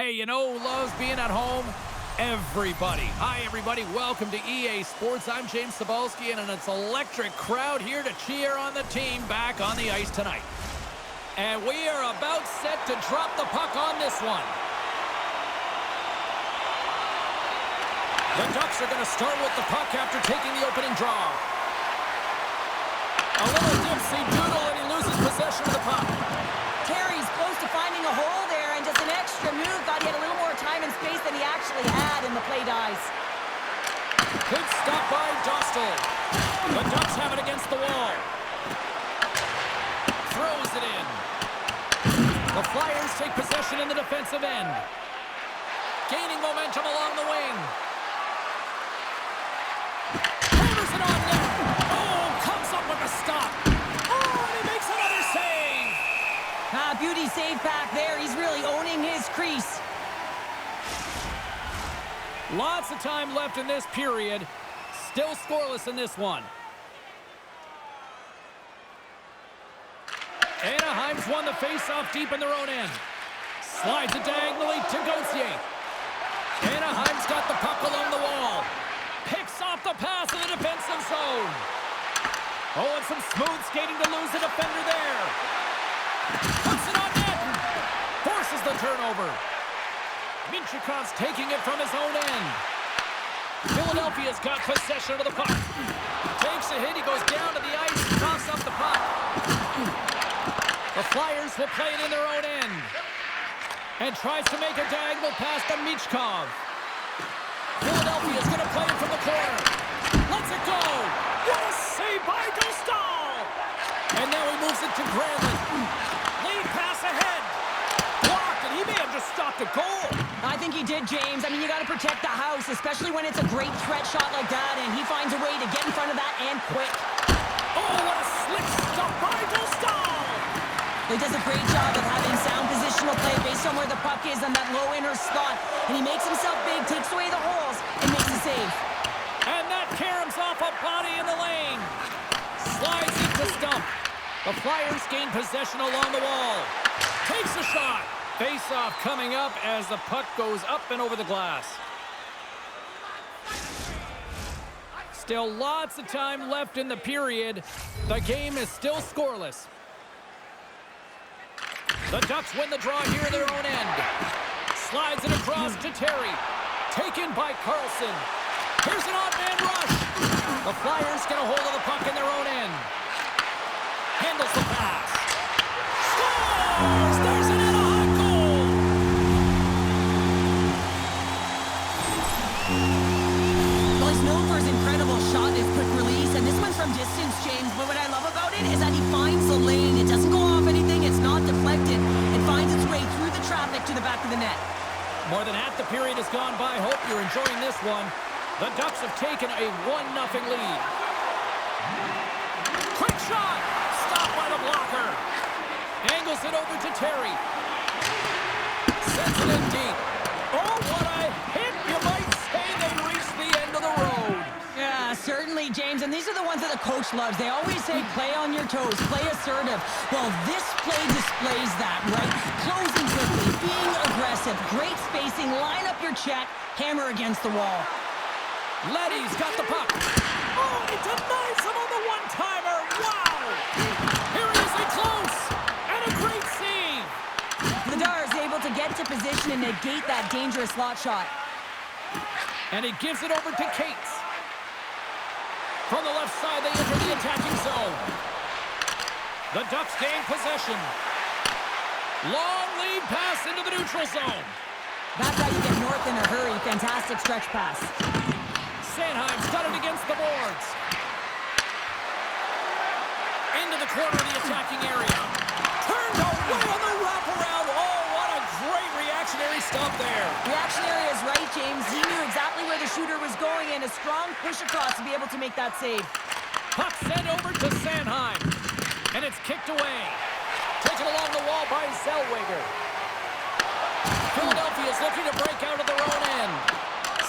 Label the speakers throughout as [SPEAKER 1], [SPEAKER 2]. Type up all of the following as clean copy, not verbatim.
[SPEAKER 1] Hey, you know who loves being at home? Everybody. Hi, everybody. Welcome to EA Sports. I'm James Cebulski, and it's an electric crowd here to cheer on the team back on the ice tonight. And we are about set to drop the puck on this one. The Ducks are going to start with the puck after taking the opening draw. A little dipsy doodle, and he loses possession of the puck.
[SPEAKER 2] Terry's close to finding a hole there, and just an extra move. Thought he had a little more time and space than he actually had, and the play dies.
[SPEAKER 1] Good stop by Dostal. The Ducks have it against the wall. Throws it in. The Flyers take possession in the defensive end. Gaining momentum along the wing. Hammers it on net. Oh, comes up with a stop. Oh, and he makes another save.
[SPEAKER 2] Beauty save back there. He's really owning his crease.
[SPEAKER 1] Lots of time left in this period. Still scoreless in this one. Anaheim's won the faceoff deep in their own end. Slides it diagonally to Gauthier. Anaheim's got the puck along the wall. Picks off the pass in the defensive zone. Oh, and some smooth skating to lose the defender there. Puts it on net. Forces the turnover. Minchikov's taking it from his own end. Philadelphia's got possession of the puck. Takes a hit. He goes down to the ice and tosses up the puck. The Flyers will play it in their own end. And tries to make a diagonal pass to Michkov. Philadelphia's going to play it from the corner. Lets it go. What a save by Dostal. And now he moves it to Granlund. Lead pass ahead. Blocked, and he may have just stopped a goal.
[SPEAKER 2] I think he did, James. I mean, you got to protect the house, especially when it's a great threat shot like that, and he finds a way to get in front of that and quick.
[SPEAKER 1] Oh, what a slick stop by Dostal.
[SPEAKER 2] He does a great job of having sound positional play based on where the puck is on that low inner slot. And he makes himself big, takes away the holes, and makes a save.
[SPEAKER 1] And that caroms off a body in the lane. Slides into stump. The Flyers gain possession along the wall. Takes a shot. Face-off coming up as the puck goes up and over the glass. Still lots of time left in the period. The game is still scoreless. The Ducks win the draw here in their own end. Slides it across to Terry. Taken by Carlson. Here's an odd man rush. The Flyers get a hold of the puck in their own end. Handles the pass. Scores! There's an Anaheim goal!
[SPEAKER 2] Well, he's known for his incredible shot and his quick release, and this one's from distance, James. But what I love about it is that he finds the lane. It doesn't go off anything. It's not deflected. It finds its way through the traffic to the back of the net.
[SPEAKER 1] More than half the period has gone by. Hope you're enjoying this one. The Ducks have taken a 1-0 lead. Quick shot! Stopped by the blocker. Angles it over to Terry. Sends it in deep. Oh, what a hit! You might say they reached the end of the road.
[SPEAKER 2] Yeah, certainly, James. And these are the ones that the coach loves. They always say, play on your toes, play assertive. Well, this play displays that, right? Closing quickly, being aggressive, great spacing, line up your check, hammer against the wall.
[SPEAKER 1] Leddy's got the puck. Oh, he denies him on the one-timer. Wow! Here he is in close. And a great save.
[SPEAKER 2] Vladar is able to get to position and negate that dangerous slot shot.
[SPEAKER 1] And he gives it over to Cates. From the left side, they enter the attacking zone. The Ducks gain possession. Long lead pass into the neutral zone.
[SPEAKER 2] That's how you get north in a hurry. Fantastic stretch pass.
[SPEAKER 1] Sanheim's got it against the boards. Into the corner of the attacking area. Turned away on the wraparound. Oh, what a great reactionary stop there.
[SPEAKER 2] Reactionary is right, James. He knew exactly where the shooter was going, and a strong push across to be able to make that save.
[SPEAKER 1] Puck sent over to Sanheim. And it's kicked away. Taken along the wall by Zellweger. Philadelphia's looking to break out of their own end.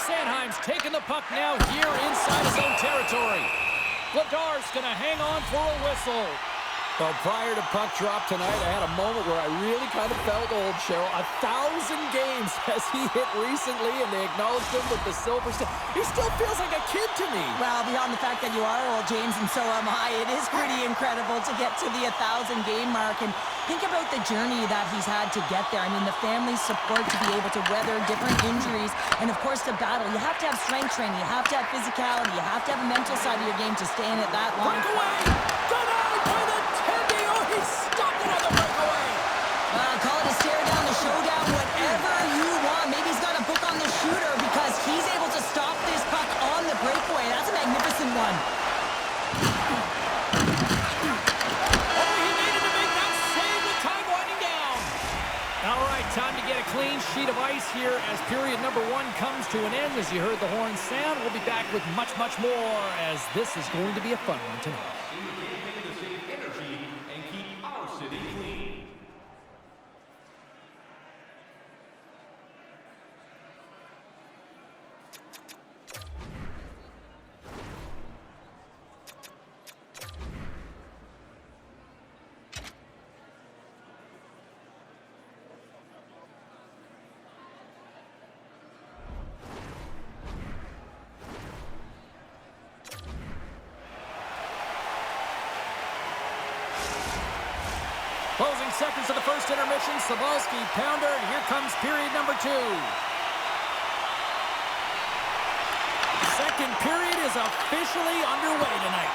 [SPEAKER 1] Sanheim's taking the puck now here inside his own territory. Vladar's going to hang on for a whistle. Well, prior to puck drop tonight, I had a moment where I really kind of felt old, Cheryl. 1,000 games has he hit recently, and they acknowledged him with the silver stick. He still feels like a kid to me.
[SPEAKER 2] Well, beyond the fact that you are old, James, and so am I, it is pretty incredible to get to the 1,000-game mark. And think about the journey that he's had to get there. I mean, the family's support to be able to weather different injuries, and of course, to battle. You have to have strength training. You have to have physicality. You have to have a mental side of your game to stay in it that long.
[SPEAKER 1] Breakaway! Good out by the Teddy! Oh, he stopped it on the breakaway!
[SPEAKER 2] Call it a stare down, the showdown, whatever you want. Maybe he's got a book on the shooter because he's able to stop this puck on the breakaway. That's a magnificent one.
[SPEAKER 1] Oh, he needed to make that save with time winding down. All right, time to get a clean sheet of ice here as period number 1 comes to an end. As you heard the horn sound, we'll be back with much, much more as this is going to be a fun one tonight. Closing seconds of the first intermission. Sabalski, pounder, and here comes period number 2. Second period is officially underway tonight.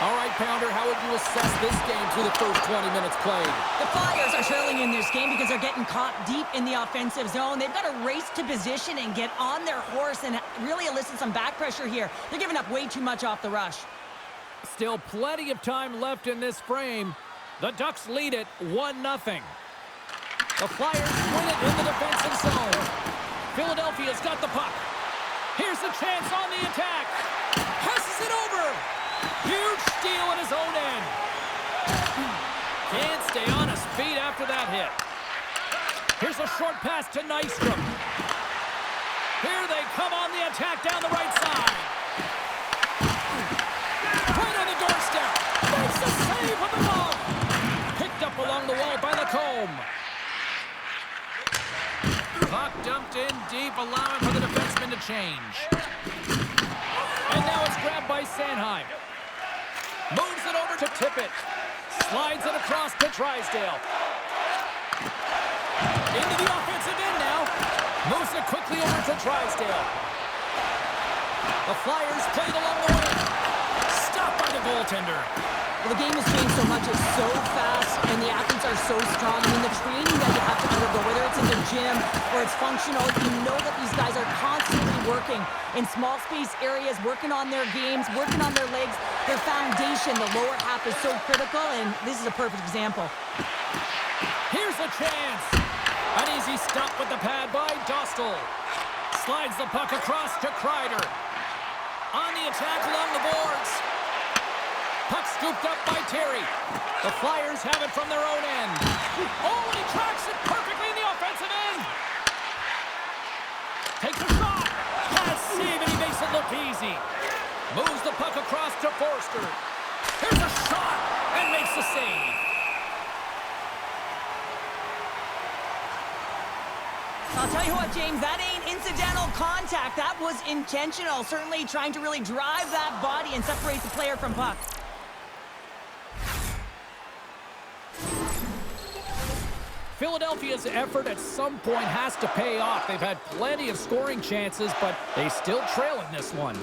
[SPEAKER 1] All right, Pounder, how would you assess this game through the first 20 minutes played?
[SPEAKER 2] The Flyers are trailing in this game because they're getting caught deep in the offensive zone. They've got to race to position and get on their horse and really elicit some back pressure here. They're giving up way too much off the rush.
[SPEAKER 1] Still plenty of time left in this frame. The Ducks lead it 1-0. The Flyers win it in the defensive zone. Philadelphia's got the puck. Here's the chance on the attack. Passes it over. Huge steal in his own end. Can't stay on his feet after that hit. Here's a short pass to Nystrom. Here they come on the attack down the right side. Right on the doorstep. Makes the save with the ball. Picked up along the wall by Lacombe. Puck dumped in deep, allowing for the defenseman to change. And now it's grabbed by Sanheim. Moves it over to Tippett. Slides it across to Drysdale. Into the offensive end now. Moves it quickly over to Drysdale. The Flyers played along the wing. Stopped by the goaltender.
[SPEAKER 2] Well, the game has changed so much. It's so fast, and the athletes are so strong. I mean, the training that you have to undergo, whether it's in the gym or it's functional, you know that these guys are constantly working in small space areas, working on their games, working on their legs. Their foundation, the lower half, is so critical, and this is a perfect example.
[SPEAKER 1] Here's a chance. An easy stop with the pad by Dostal. Slides the puck across to Kreider. On the attack along the boards. Puck scooped up by Terry. The Flyers have it from their own end. Oh, and he tracks it perfectly in the offensive end. Takes a shot. Has save, and he makes it look easy. Moves the puck across to Forster. Here's a shot, and makes the save.
[SPEAKER 2] I'll tell you what, James, that ain't incidental contact. That was intentional, certainly trying to really drive that body and separate the player from puck.
[SPEAKER 1] Philadelphia's effort at some point has to pay off. They've had plenty of scoring chances, but they still trail in this one.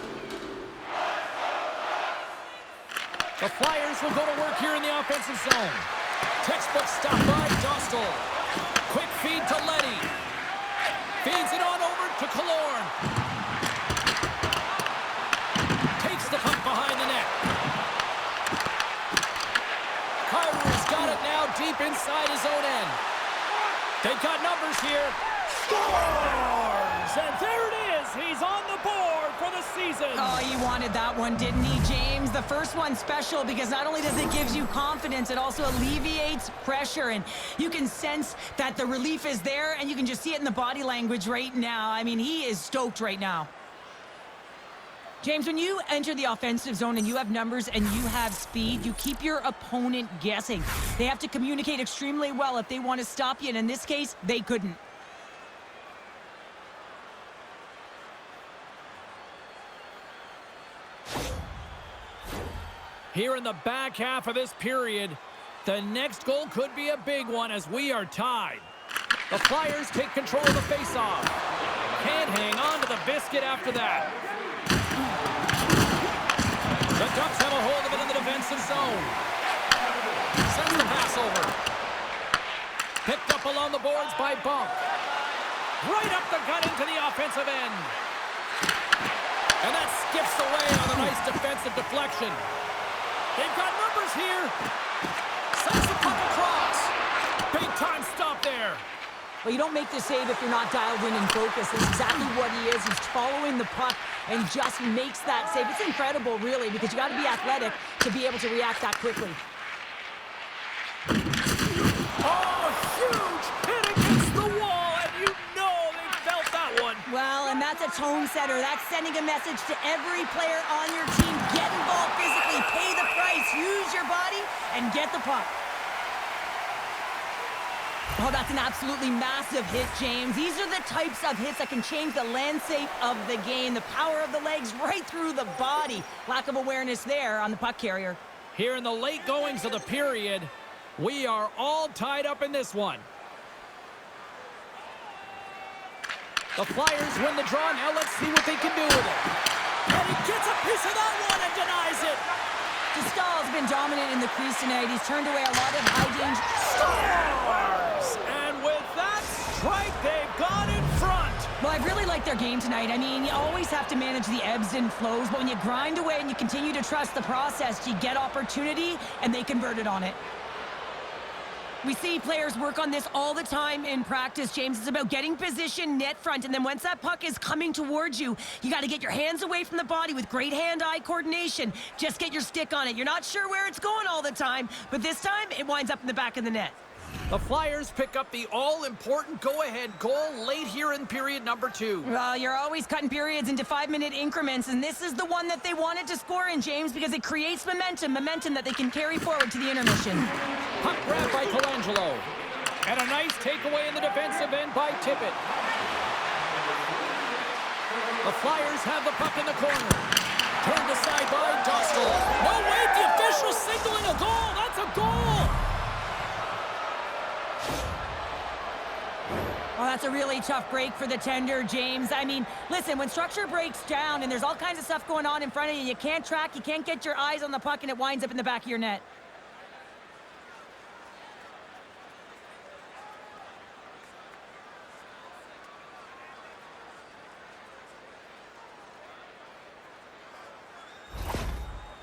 [SPEAKER 1] The Flyers will go to work here in the offensive zone. Textbook stop by Dostal. Quick feed to Leddy. Feeds it on over to Killorn. Takes the puck behind the net. Kyrie's got it now deep inside his own end. They've got numbers here. Scores! And there it is. He's on the board for the season.
[SPEAKER 2] Oh, he wanted that one, didn't he, James? The first one's special because not only does it give you confidence, it also alleviates pressure. And you can sense that the relief is there, and you can just see it in the body language right now. I mean, he is stoked right now. James, when you enter the offensive zone and you have numbers and you have speed, you keep your opponent guessing. They have to communicate extremely well if they want to stop you, and in this case, they couldn't.
[SPEAKER 1] Here in the back half of this period, the next goal could be a big one as we are tied. The Flyers take control of the faceoff. Can't hang on to the biscuit after that. The Ducks have a hold of it in the defensive zone. Sends the pass over. Picked up along the boards by Bump. Right up the gut into the offensive end. And that skips away on a nice defensive deflection. They've got numbers here. Sends the puck across. Big time stop there.
[SPEAKER 2] Well, you don't make the save if you're not dialed in and focused. That's exactly what he is. He's following the puck and just makes that save. It's incredible, really, because you got to be athletic to be able to react that quickly.
[SPEAKER 1] Oh, huge hit against the wall, and you know they felt that one.
[SPEAKER 2] Well, and that's a tone setter. That's sending a message to every player on your team. Get involved physically, pay the price, use your body, and get the puck. Oh, that's an absolutely massive hit, James. These are the types of hits that can change the landscape of the game. The power of the legs right through the body. Lack of awareness there on the puck carrier.
[SPEAKER 1] Here in the late goings of the period, we are all tied up in this one. The Flyers win the draw. Now let's see what they can do with it. And he gets a piece of that one and denies it.
[SPEAKER 2] Stahl's been dominant in the crease tonight. He's turned away a lot of high danger.
[SPEAKER 1] Scores! And with that strike, they've gone in front.
[SPEAKER 2] Well, I really like their game tonight. I mean, you always have to manage the ebbs and flows, but when you grind away and you continue to trust the process, you get opportunity, and they converted on it. We see players work on this all the time in practice, James. It's about getting position net front, and then once that puck is coming towards you, you got to get your hands away from the body with great hand-eye coordination. Just get your stick on it. You're not sure where it's going all the time, but this time it winds up in the back of the net.
[SPEAKER 1] The Flyers pick up the all-important go-ahead goal late here in period number 2.
[SPEAKER 2] Well, you're always cutting periods into 5-minute increments, and this is the one that they wanted to score in, James, because it creates momentum that they can carry forward to the intermission.
[SPEAKER 1] Puck grab by Colangelo. And a nice takeaway in the defensive end by Tippett. The Flyers have the puck in the corner. Turned aside by Dostal. No, wait, the official signaling a goal. That's a goal.
[SPEAKER 2] Well, that's a really tough break for the tender, James. I mean, listen, when structure breaks down and there's all kinds of stuff going on in front of you, you can't track, you can't get your eyes on the puck, and it winds up in the back of your net.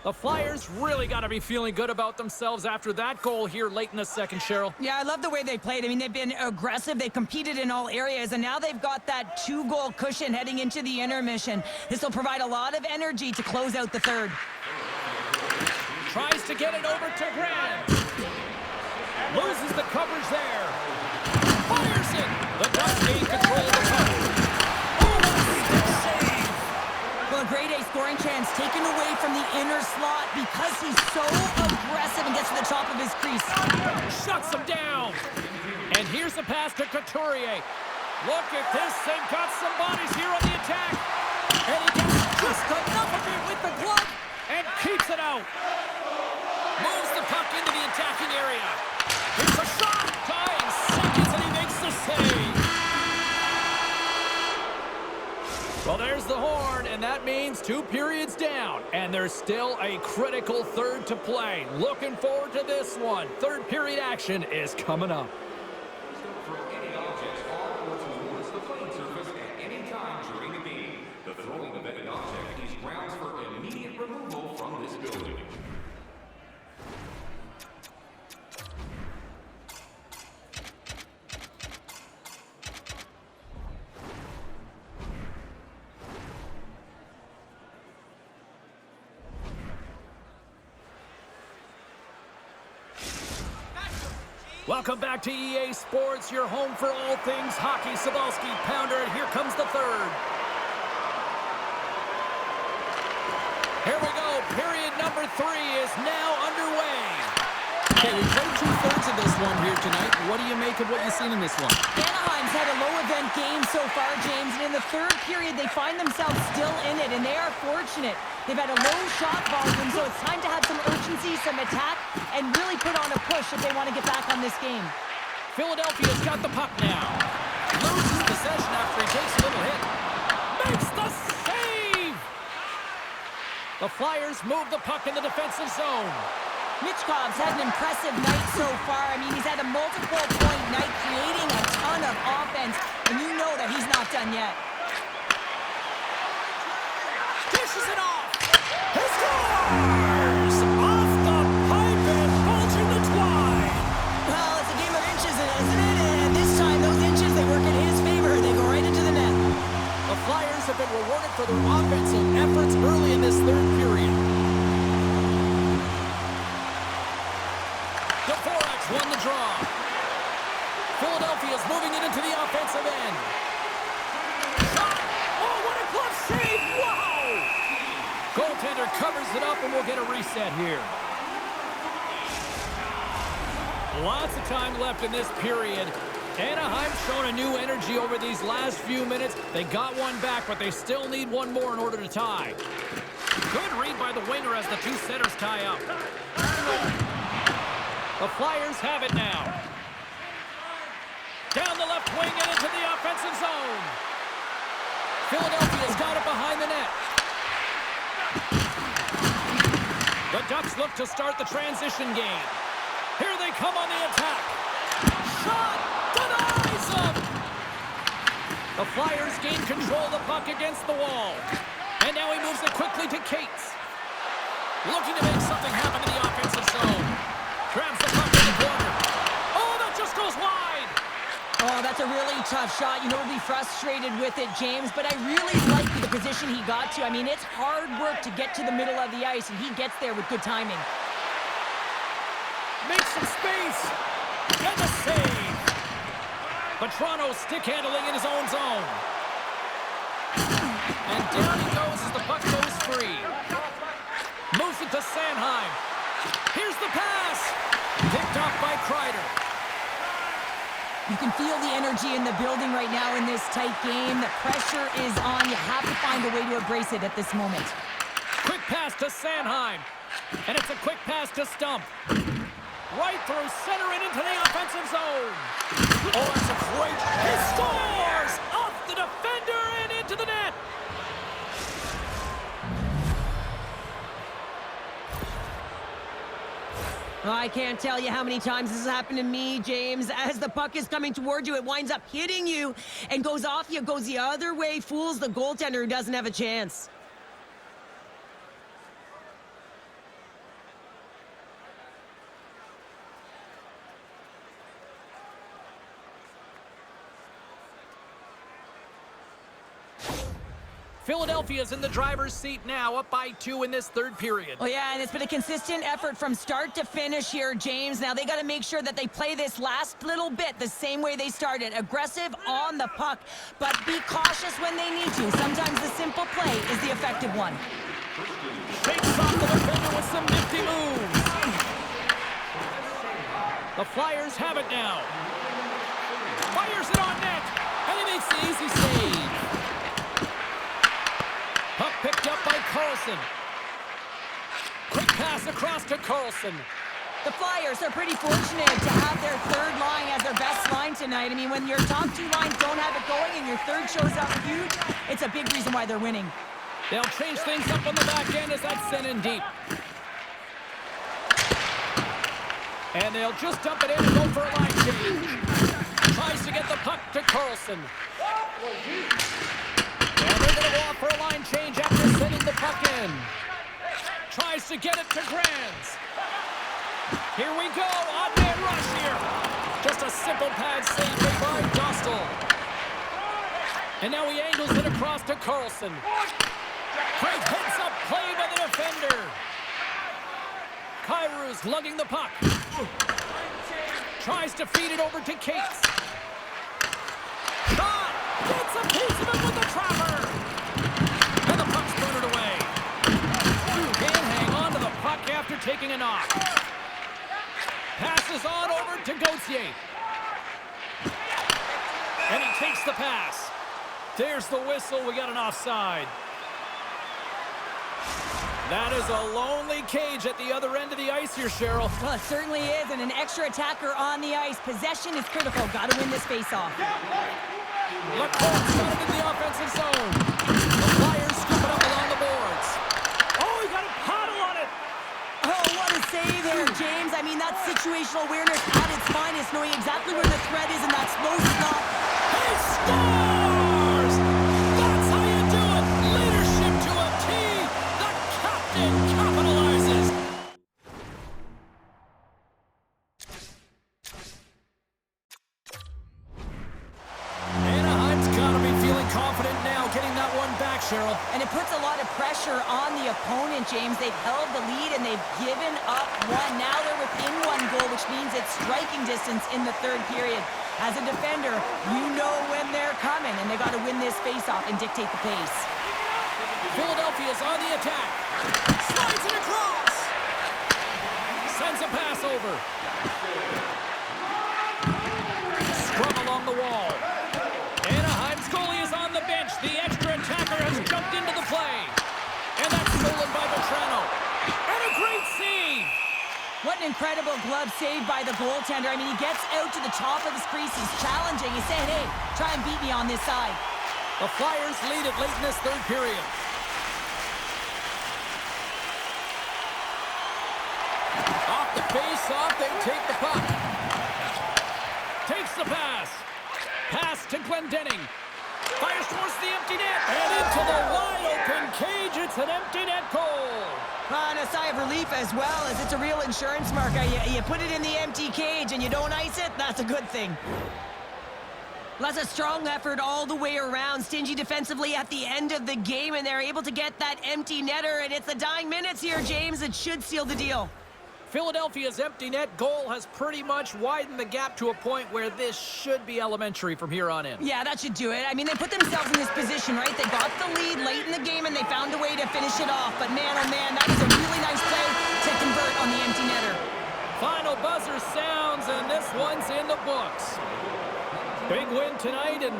[SPEAKER 1] The Flyers really got to be feeling good about themselves after that goal here late in the second, Cheryl.
[SPEAKER 2] Yeah, I love the way they played. I mean, they've been aggressive. They competed in all areas, and now they've got that 2-goal cushion heading into the intermission. This will provide a lot of energy to close out the third.
[SPEAKER 1] Tries to get it over to Grant. Loses the coverage there. Fires it. The Ducks gain control of the puck.
[SPEAKER 2] Well, a grade A scoring chance taken away from the inner slot because he's so aggressive and gets to the top of his crease.
[SPEAKER 1] Shuts him down. And here's the pass to Couturier. Look at this. They've got some bodies here on the attack. And he gets just enough of it with the glove and keeps it out. Moves the puck into the attacking area. It's a shot. Tying seconds, and he makes the save. Well, there's the horn, and that means 2 periods down, and there's still a critical third to play. Looking forward to this one. Third period action is coming up.
[SPEAKER 3] Throw any objects on or towards the playing surface at any time during the game. The throwing of any object is grounds for immediate removal from this building.
[SPEAKER 1] Welcome back to EA Sports, your home for all things hockey. Cybulski, Pounder, and here comes the third. Here we go. Period number 3 is now underway. Okay, we played 2/3 of this one here tonight. What do you make of what you've seen in this one?
[SPEAKER 2] Anaheim's had a low-event game so far, James, and in the third period, they find themselves still in it, and they are fortunate. They've had a low shot volume, so it's time to have some urgency, some attack, and really put on a push if they want to get back on this game.
[SPEAKER 1] Philadelphia's got the puck now. Loses possession after he takes a little hit. Makes the save! The Flyers move the puck in the defensive zone.
[SPEAKER 2] Michkov's had an impressive night so far. I mean, he's had a multiple-point night, creating a ton of offense, and you know that he's not done yet.
[SPEAKER 1] Dishes it off! He scores! Off the pipe and bulging the twine!
[SPEAKER 2] Well, it's a game of inches, isn't it? And this time, those inches, they work in his favor. They go right into the net.
[SPEAKER 1] The Flyers have been rewarded for their offensive efforts early in this third period. The Forex won the draw. Philadelphia's moving it into the offensive end. Shot! Oh, what a glove save! Wow! Goaltender covers it up, and we'll get a reset here. Lots of time left in this period. Anaheim's shown a new energy over these last few minutes. They got one back, but they still need one more in order to tie. Good read by the winger as the two setters tie up. The Flyers have it now. Down the left wing and into the offensive zone. Philadelphia's got it behind the net. The Ducks look to start the transition game. Here they come on the attack. Shot! Denies them! The Flyers gain control of the puck against the wall. And now he moves it quickly to Cates. Looking to make something happen in the offensive zone. Grabs the puck in the corner. Oh, that just goes wide!
[SPEAKER 2] Oh, that's a really tough shot. You know, we'll be frustrated with it, James, but I really like the position he got to. I mean, it's hard work to get to the middle of the ice, and he gets there with good timing.
[SPEAKER 1] Makes some space. And a save. Petrano's stick handling in his own zone. And down he goes as the puck goes free. Moves it to Sanheim. Here's the pass. Picked off by Kreider.
[SPEAKER 2] You can feel the energy in the building right now in this tight game. The pressure is on. You have to find a way to embrace it at this moment.
[SPEAKER 1] Quick pass to Sanheim. And it's a quick pass to Stump. Right through center and into the offensive zone. Oh, that's a great... He scores! Off the defender and into the net.
[SPEAKER 2] I can't tell you how many times this has happened to me, James. As the puck is coming toward you, it winds up hitting you and goes off you, goes the other way, fools the goaltender who doesn't have a chance.
[SPEAKER 1] Philadelphia's in the driver's seat now, up by 2 in this third period.
[SPEAKER 2] Oh, yeah, and it's been a consistent effort from start to finish here, James. Now they got to make sure that they play this last little bit the same way they started. Aggressive on the puck, but be cautious when they need to. Sometimes the simple play is the effective one.
[SPEAKER 1] Fakes off the defender with some nifty moves. The Flyers have it now. Fires it on net, and he makes the easy save. Puck picked up by Carlson. Quick pass across to Carlson.
[SPEAKER 2] The Flyers are pretty fortunate to have their third line as their best line tonight. I mean, when your top two lines don't have it going and your third shows up huge, it's a big reason why they're winning.
[SPEAKER 1] They'll change things up on the back end as that's sent in deep. And they'll just dump it in and go for a line change. Tries to get the puck to Carlson. And they're going to go off for a line change after sending the puck in. Tries to get it to Granz. Here we go, odd-man rush here. Just a simple pad save by Dostal. And now he angles it across to Carlson. Great heads-up play by the defender. Kairu's lugging the puck. Tries to feed it over to Cates. Shot! Gets a piece of it with the trapper! And the puck's booted away. Gauthier. And he takes the pass. There's the whistle. We got an offside. That is a lonely cage at the other end of the ice here, Cheryl.
[SPEAKER 2] Well, it certainly is, and an extra attacker on the ice. Possession is critical. Got to win this faceoff.
[SPEAKER 1] Lacourte's got it in the offensive zone. The Flyers scoop it up along the boards. Oh, he got a paddle on it.
[SPEAKER 2] Oh, what a save there, James. I mean, that's situational awareness at its finest, knowing exactly where the threat is in that slow stop.
[SPEAKER 1] He scores! That's how you do it. Leadership to a T. The captain capitalizes. Anaheim's got to be feeling confident now, getting that one back, Cheryl.
[SPEAKER 2] And it puts a lot of pressure on the opponent, James. They've held the lead and they've given up one. Now they're within one goal, which means it's striking distance in the third period. As a defender, you know when they're coming, and they got to win this faceoff and dictate the pace.
[SPEAKER 1] Philadelphia's on the attack. Slides it across. Sends a pass over. Scrum along the wall. Anaheim's goalie is on the bench. The extra attacker has jumped into the play. And that's stolen by Vetrano. And a great save.
[SPEAKER 2] What an incredible glove save by the goaltender. I mean, he gets out to the top of his crease. He's challenging. He's saying, hey, try and beat me on this side.
[SPEAKER 1] The Flyers lead it late in this third period. Off the face-off, they take the puck. Takes the pass. Pass to Glendening. Fires towards the empty net. And into the wide-open cage. It's an empty net goal.
[SPEAKER 2] And a sigh of relief as well, as it's a real insurance marker. You put it in the empty cage and you don't ice it, that's a good thing. That's a strong effort all the way around. Stingy defensively at the end of the game, and they're able to get that empty netter, and it's the dying minutes here, James. It should seal the deal.
[SPEAKER 1] Philadelphia's empty net goal has pretty much widened the gap to a point where this should be elementary from here on in.
[SPEAKER 2] Yeah, that should do it. I mean, they put themselves in this position, right? They got the lead late in the game, and they found a way to finish it off. But man, oh man, that is a really nice play to convert on the empty netter.
[SPEAKER 1] Final buzzer sounds, and this one's in the books. Big win tonight, and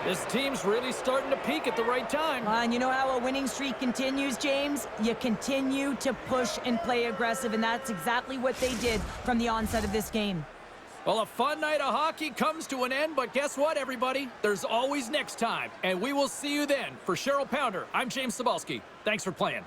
[SPEAKER 1] this team's really starting to peak at the right time.
[SPEAKER 2] And you know how a winning streak continues, James? You continue to push and play aggressive, and that's exactly what they did from the onset of this game.
[SPEAKER 1] Well, a fun night of hockey comes to an end, but guess what, everybody? There's always next time, and we will see you then. For Cheryl Pounder, I'm James Cebulski. Thanks for playing.